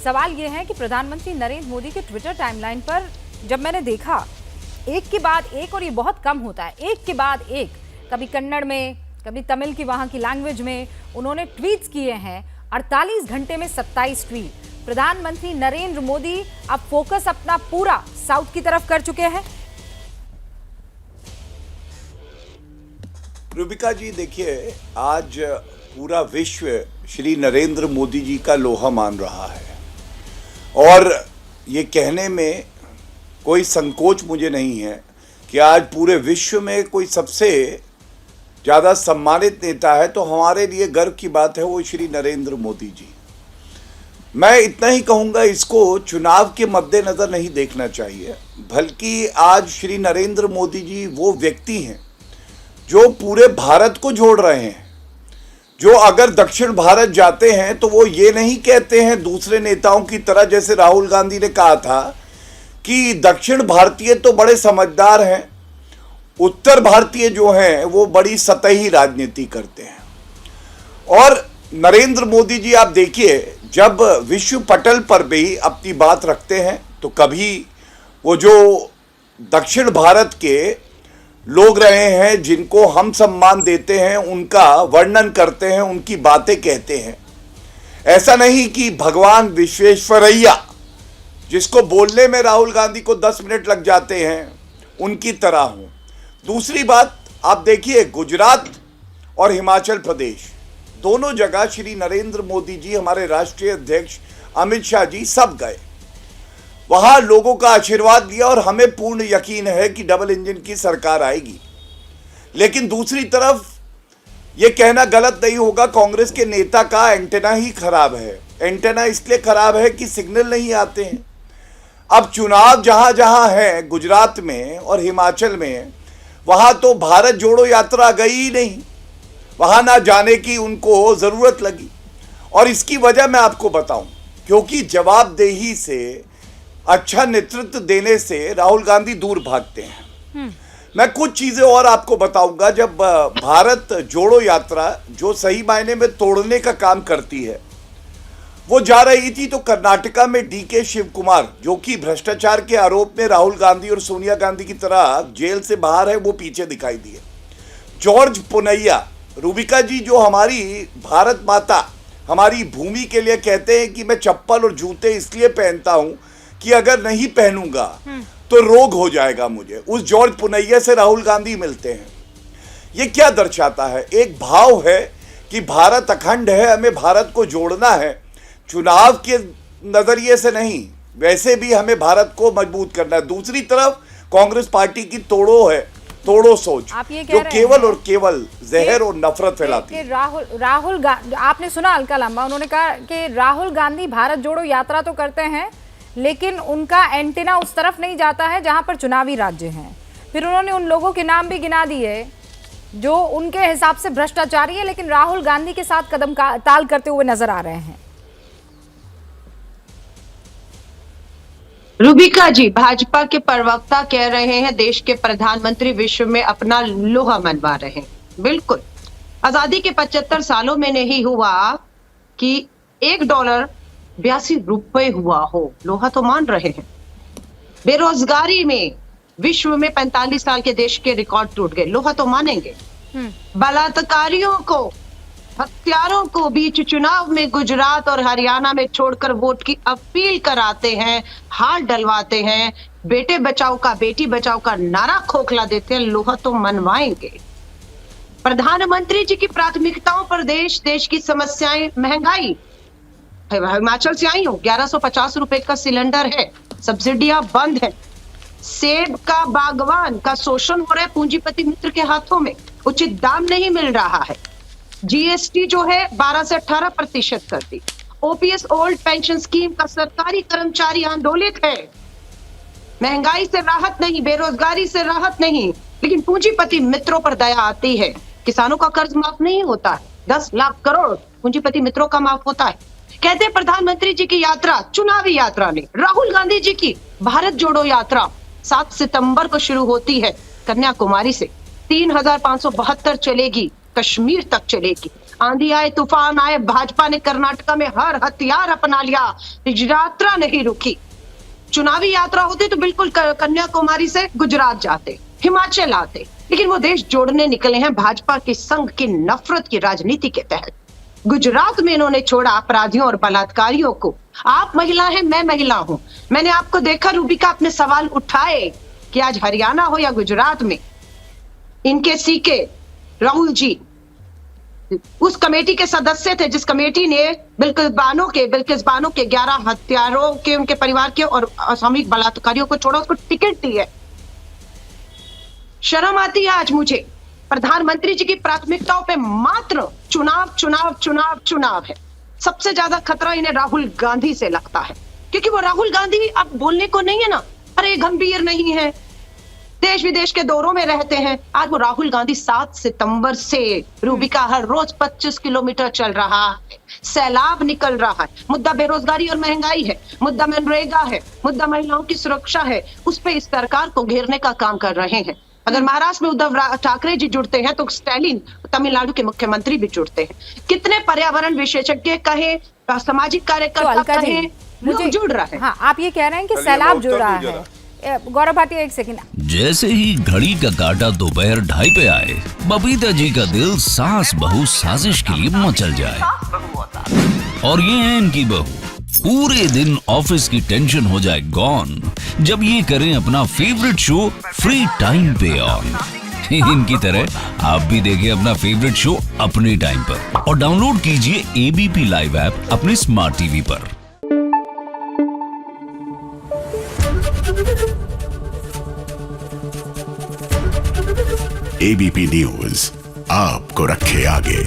सवाल ये है कि प्रधानमंत्री नरेंद्र मोदी के ट्विटर टाइमलाइन पर जब मैंने देखा एक के बाद एक, और ये बहुत कम होता है, एक के बाद एक, कभी कन्नड़ में, कभी तमिल की वहाँ की लैंग्वेज में उन्होंने ट्वीट्स किए हैं। 48 घंटे में 27 ट्वीट। प्रधानमंत्री नरेंद्र मोदी अब फोकस अपना पूरा साउथ की तरफ कर चुके हैं। रूबिका जी, देखिए, आज पूरा विश्व श्री नरेंद्र मोदी जी का लोहा मान रहा है और ये कहने में कोई संकोच मुझे नहीं है कि आज पूरे विश्व में कोई सबसे ज़्यादा सम्मानित नेता है तो हमारे लिए गर्व की बात है वो श्री नरेंद्र मोदी जी। मैं इतना ही कहूँगा, इसको चुनाव के मद्देनज़र नहीं देखना चाहिए, बल्कि आज श्री नरेंद्र मोदी जी वो व्यक्ति हैं जो पूरे भारत को जोड़ रहे हैं। जो अगर दक्षिण भारत जाते हैं तो वो ये नहीं कहते हैं दूसरे नेताओं की तरह, जैसे राहुल गांधी ने कहा था कि दक्षिण भारतीय तो बड़े समझदार हैं, उत्तर भारतीय जो हैं वो बड़ी सतही राजनीति करते हैं। और नरेंद्र मोदी जी, आप देखिए, जब विश्व पटल पर भी अपनी बात रखते हैं तो कभी वो जो दक्षिण भारत के लोग रहे हैं जिनको हम सम्मान देते हैं उनका वर्णन करते हैं, उनकी बातें कहते हैं। ऐसा नहीं कि भगवान विश्वेश्वरैया, जिसको बोलने में राहुल गांधी को 10 मिनट लग जाते हैं, उनकी तरह हूँ। दूसरी बात, आप देखिए, गुजरात और हिमाचल प्रदेश दोनों जगह श्री नरेंद्र मोदी जी, हमारे राष्ट्रीय अध्यक्ष अमित शाह जी सब गए, वहां लोगों का आशीर्वाद लिया और हमें पूर्ण यकीन है कि डबल इंजन की सरकार आएगी। लेकिन दूसरी तरफ ये कहना गलत नहीं होगा, कांग्रेस के नेता का एंटेना ही खराब है। एंटेना इसलिए खराब है कि सिग्नल नहीं आते हैं। अब चुनाव जहां जहां है, गुजरात में और हिमाचल में, वहां तो भारत जोड़ो यात्रा गई ही नहीं, वहां ना जाने की उनको जरूरत लगी। और इसकी वजह मैं आपको बताऊं, क्योंकि जवाबदेही से, अच्छा नेतृत्व देने से राहुल गांधी दूर भागते हैं। मैं कुछ चीजें और आपको बताऊंगा। जब भारत जोड़ो यात्रा, जो सही मायने में तोड़ने का काम करती है, वो जा रही थी तो कर्नाटका में डीके शिव कुमार, जो कि भ्रष्टाचार के आरोप में राहुल गांधी और सोनिया गांधी की तरह जेल से बाहर है, वो पीछे दिखाई दिए। जॉर्ज पुनैया, रूबिका जी, जो हमारी भारत माता, हमारी भूमि के लिए कहते हैं कि मैं चप्पल और जूते इसलिए पहनता हूं कि अगर नहीं पहनूंगा तो रोग हो जाएगा मुझे, उस जॉर्ज पुनैया से राहुल गांधी मिलते हैं। ये क्या दर्शाता है? एक भाव है कि भारत अखंड है, हमें भारत को जोड़ना है, चुनाव के नजरिए से नहीं, वैसे भी हमें भारत को मजबूत करना है। दूसरी तरफ कांग्रेस पार्टी की तोड़ो सोच, जो केवल और केवल जहर और नफरत फैलाती है। राहुल आपने सुना अलका लांबा, उन्होंने कहा कि राहुल गांधी भारत जोड़ो यात्रा तो करते हैं लेकिन उनका एंटेना उस तरफ नहीं जाता है जहां पर चुनावी राज्य हैं। फिर उन्होंने उन लोगों के नाम भी गिना दिए जो उनके हिसाब से भ्रष्टाचारी है लेकिन राहुल गांधी के साथ कदम ताल करते हुए नजर आ रहे हैं। रूबिका जी, भाजपा के प्रवक्ता कह रहे हैं देश के प्रधानमंत्री विश्व में अपना लोहा मनवा रहे हैं। बिल्कुल, आजादी के 75 सालों में नहीं हुआ कि $1 82 रुपए हुआ हो, लोहा तो मान रहे हैं। बेरोजगारी में विश्व में 45 साल के देश के रिकॉर्ड टूट गए, लोहा तो मानेंगे। बलात्कारियों को, हत्यारों को बीच चुनाव में गुजरात और हरियाणा में छोड़कर वोट की अपील कराते हैं, हाथ डलवाते हैं, बेटे बचाओ का, बेटी बचाओ का नारा खोखला देते हैं, लोहा तो मनवाएंगे। प्रधानमंत्री जी की प्राथमिकताओं पर देश की समस्याएं, महंगाई, हिमाचल से आई हूँ, 1150 रुपए का सिलेंडर है, सब्सिडियां बंद है, सेब का बागवान का शोषण हो रहा है पूंजीपति मित्र के हाथों में, उचित दाम नहीं मिल रहा है, जीएसटी जो है 12 से 18% कर दी, ओपीएस ओल्ड पेंशन स्कीम का सरकारी कर्मचारी आंदोलित है, महंगाई से राहत नहीं, बेरोजगारी से राहत नहीं, लेकिन पूंजीपति मित्रों पर दया आती है। किसानों का कर्ज माफ नहीं होता है, 10 लाख करोड़ पूंजीपति मित्रों का माफ होता है। कहते हैं प्रधानमंत्री जी की यात्रा चुनावी यात्रा नहीं। राहुल गांधी जी की भारत जोड़ो यात्रा 7 सितंबर को शुरू होती है कन्याकुमारी से, 3572 चलेगी, कश्मीर तक चलेगी, आंधी आए तूफान आए, भाजपा ने कर्नाटका में हर हथियार अपना लिया, यात्रा नहीं रुकी। चुनावी यात्रा होती तो बिल्कुल कन्याकुमारी से गुजरात जाते, हिमाचल आते, लेकिन वो देश जोड़ने निकले हैं भाजपा के संघ की नफरत की राजनीति के तहत। गुजरात में इन्होंने छोड़ा अपराधियों और बलात्कारियों को। आप महिला हैं, मैं महिला हूं। मैंने आपको देखा रूबिका अपने सवाल उठाए कि आज हरियाणा हो या गुजरात में इनके सीके राहुल जी उस कमेटी के सदस्य थे जिस कमेटी ने बिल्किस बानो के 11 हत्यारों के, उनके परिवार के और असामयिक बलात्कारियों को छोड़ा, उसको टिकट दी है। शर्म आती है आज मुझे। प्रधानमंत्री जी की प्राथमिकताओं पे मात्र चुनाव चुनाव चुनाव चुनाव है। सबसे ज्यादा खतरा इन्हें राहुल गांधी से लगता है, क्योंकि वो राहुल गांधी अब बोलने को नहीं है ना, अरे गंभीर नहीं है, देश विदेश के दौरों में रहते हैं। आज वो राहुल गांधी 7 सितंबर से रूबिका हर रोज 25 किलोमीटर चल रहा है, सैलाब निकल रहा है। मुद्दा बेरोजगारी और महंगाई है, मुद्दा मनरेगा है, मुद्दा महिलाओं की सुरक्षा है, उस पर इस सरकार को घेरने का काम कर रहे हैं। अगर महाराष्ट्र में उद्धव ठाकरे जी जुड़ते हैं तो स्टैलिन तमिलनाडु के मुख्यमंत्री भी जुड़ते हैं। कितने पर्यावरण विशेषज्ञ कहे, सामाजिक कार्यकर्ता कहे, लोग जुड़ रहे हैं। हाँ, आप ये कह रहे हैं कि सैलाब जुड़ रहा है। गौरव भाटिया, एक सेकंड। जैसे ही घड़ी का काटा दोपहर 2:30 पे आए, बबीता जी का दिल सास बहू साजिश के लिए मचल जाए। और ये है इनकी बहू, पूरे दिन ऑफिस की टेंशन हो जाए गॉन जब ये करें अपना फेवरेट शो फ्री टाइम पे ऑन। इनकी तरह आप भी देखें अपना फेवरेट शो अपने टाइम पर और डाउनलोड कीजिए एबीपी लाइव ऐप अपने स्मार्ट टीवी पर। एबीपी न्यूज आपको रखे आगे।